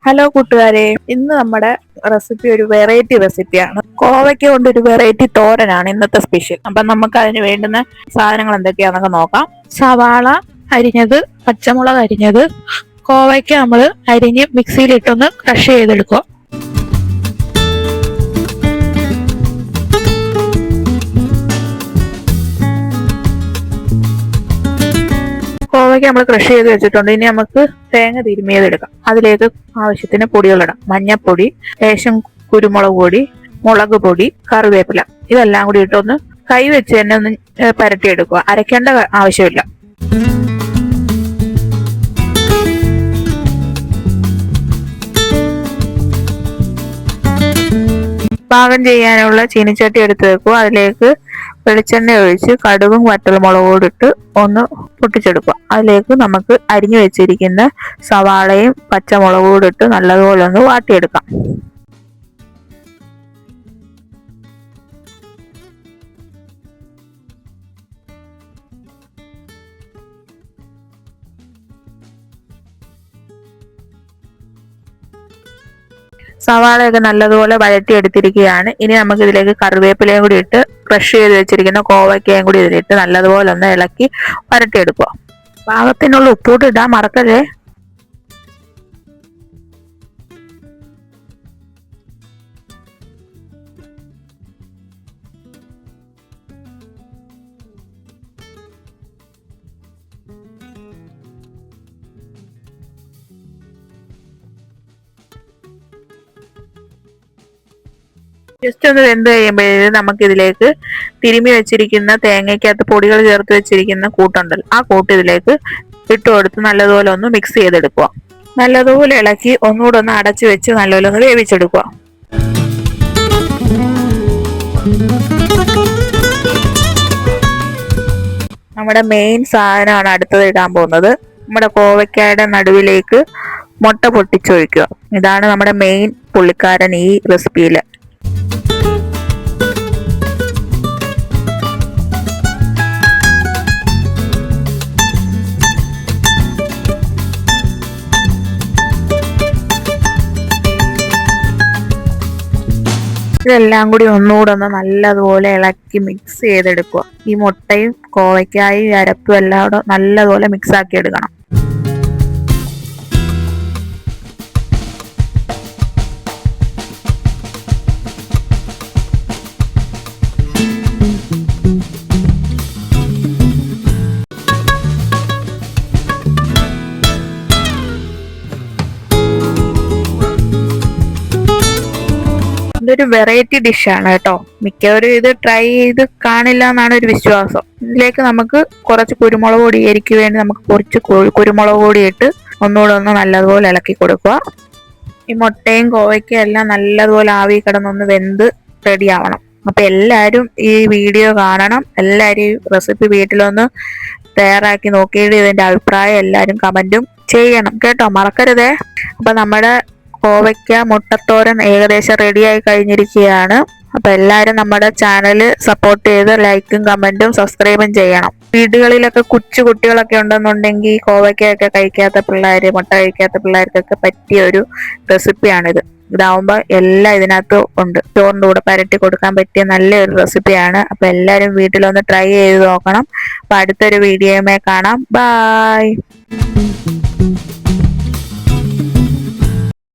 Hello കൂട്ടുകാരെ, ഇന്ന് നമ്മുടെ റെസിപ്പി ഒരു വെറൈറ്റി റെസിപ്പിയാണ്. കോവയ്ക്ക കൊണ്ട് ഒരു വെറൈറ്റി തോരനാണ് ഇന്നത്തെ സ്പെഷ്യൽ. അപ്പൊ നമുക്ക് അതിന് വേണ്ടുന്ന സാധനങ്ങൾ എന്തൊക്കെയാണെന്നൊക്കെ നോക്കാം. സവാള അരിഞ്ഞത്, പച്ചമുളക് അരിഞ്ഞത്, കോവയ്ക്ക നമ്മൾ അരിഞ്ഞ് മിക്സിയിലിട്ടൊന്ന് ക്രഷ് ചെയ്തെടുക്കുക. കോവയ്ക്ക് നമ്മൾ ക്രഷ് ചെയ്ത് വെച്ചിട്ടുണ്ട്. ഇനി നമുക്ക് തേങ്ങ തിരുമിയതെടുക്കാം. അതിലേക്ക് ആവശ്യത്തിന് പൊടികളിടാം. മഞ്ഞപ്പൊടി, ലേശം കുരുമുളക് പൊടി, മുളക് പൊടി, കറിവേപ്പില, ഇതെല്ലാം കൂടി ഇട്ടൊന്ന് കൈ വെച്ച് തന്നെ ഒന്ന് പരട്ടിയെടുക്കുക. അരയ്ക്കേണ്ട ആവശ്യമില്ല. പാകം ചെയ്യാനുള്ള ചീനിച്ചട്ടി എടുത്ത് വെക്കുക. അതിലേക്ക് വെളിച്ചെണ്ണ ഒഴിച്ച് കടുകും വറ്റൽമുളകും ഇട്ട് ഒന്ന് പൊട്ടിച്ചെടുക്കുക. അതിലേക്ക് നമുക്ക് അരിഞ്ഞു വെച്ചിരിക്കുന്ന സവാളയും പച്ചമുളകും ഇട്ട് നല്ലതുപോലെ ഒന്ന് വാട്ടിയെടുക്കാം. സവാളയൊക്കെ നല്ലതുപോലെ വഴറ്റിയെടുത്തിരിക്കുകയാണ്. ഇനി നമുക്ക് ഇതിലേക്ക് കറിവേപ്പിലയും കൂടി ഇട്ട് ക്രഷ് ചെയ്ത് വെച്ചിരിക്കുന്ന കോവയ്ക്കയും കൂടി ഇതിലിട്ട് നല്ലതുപോലെ ഒന്ന് ഇളക്കി വരട്ടിയെടുക്കുക. പാകത്തിനുള്ള ഉപ്പൂട്ട് ഇടാൻ മറക്കല്ലേ. ജസ്റ്റ് ഒന്ന് വെന്ത് കഴിയുമ്പോഴേ നമുക്ക് ഇതിലേക്ക് തിരുമ്മി വെച്ചിരിക്കുന്ന തേങ്ങയ്ക്കകത്ത് പൊടികൾ ചേർത്ത് വെച്ചിരിക്കുന്ന കൂട്ടുണ്ടല്ലോ, ആ കൂട്ട് ഇതിലേക്ക് ഇട്ട് കൊടുത്ത് നല്ലതുപോലെ ഒന്ന് മിക്സ് ചെയ്തെടുക്കുക. നല്ലതുപോലെ ഇളക്കി ഒന്നുകൂടെ ഒന്ന് അടച്ചു വെച്ച് നല്ലപോലെ ഒന്ന് വേവിച്ചെടുക്കുക. നമ്മുടെ മെയിൻ സാധനമാണ് അടുത്തത് ഇടാൻ പോകുന്നത്. നമ്മുടെ കോവയ്ക്കയുടെ നടുവിലേക്ക് മുട്ട പൊട്ടിച്ചൊഴിക്കുക. ഇതാണ് നമ്മുടെ മെയിൻ പുള്ളിക്കാരൻ ഈ റെസിപ്പിയിൽ. ഇതെല്ലാം കൂടി ഒന്നുകൂടെ ഒന്ന് നല്ലതുപോലെ ഇളക്കി മിക്സ് ചെയ്തെടുക്കുക. ഈ മുട്ടയും കോവയ്ക്കായും അരപ്പും എല്ലാം കൂടെ നല്ലതുപോലെ മിക്സ് ആക്കി എടുക്കണം. ഇതൊരു വെറൈറ്റി ഡിഷാണ് കേട്ടോ. മിക്കവരും ഇത് ട്രൈ ചെയ്ത് കാണില്ല എന്നാണ് ഒരു വിശ്വാസം. ഇതിലേക്ക് നമുക്ക് കുറച്ച് കുരുമുളക് പൊടി, എരിക്ക് വേണ്ടി നമുക്ക് കുറച്ച് കുരുമുളക് പൊടി ഇട്ട് ഒന്നുകൂടെ ഒന്ന് നല്ലതുപോലെ ഇളക്കി കൊടുക്കുക. ഈ മുട്ടയും കോവയ്ക്കയും എല്ലാം നല്ലതുപോലെ ആവി കിടന്നൊന്ന് വെന്ത് റെഡി ആവണം. അപ്പൊ എല്ലാവരും ഈ വീഡിയോ കാണണം. എല്ലാവരും ഈ റെസിപ്പി വീട്ടിലൊന്ന് തയ്യാറാക്കി നോക്കിയിട്ട് ഇതിന്റെ അഭിപ്രായം എല്ലാവരും കമന്റും ചെയ്യണം കേട്ടോ, മറക്കരുതേ. അപ്പൊ നമ്മുടെ കോവയ്ക്ക മുട്ടത്തോരൻ ഏകദേശം റെഡിയായി കഴിഞ്ഞിരിക്കുകയാണ്. അപ്പൊ എല്ലാവരും നമ്മുടെ ചാനൽ സപ്പോർട്ട് ചെയ്ത് ലൈക്കും കമന്റും സബ്സ്ക്രൈബും ചെയ്യണം. വീടുകളിലൊക്കെ കൊച്ചു കുട്ടികളൊക്കെ ഉണ്ടെന്നുണ്ടെങ്കിൽ കോവയ്ക്കൊക്കെ കഴിക്കാത്ത പിള്ളേര്, മുട്ട കഴിക്കാത്ത പിള്ളേർക്കൊക്കെ പറ്റിയ ഒരു റെസിപ്പിയാണിത്. ഇതാവുമ്പോൾ എല്ലാം ഇതിനകത്ത് ഉണ്ട്. ചോറിൻ്റെ കൂടെ പരട്ടി കൊടുക്കാൻ പറ്റിയ നല്ലൊരു റെസിപ്പിയാണ്. അപ്പൊ എല്ലാവരും വീട്ടിലൊന്ന് ട്രൈ ചെയ്ത് നോക്കണം. അപ്പൊ അടുത്തൊരു വീഡിയോയുമേ കാണാം. ബൈ.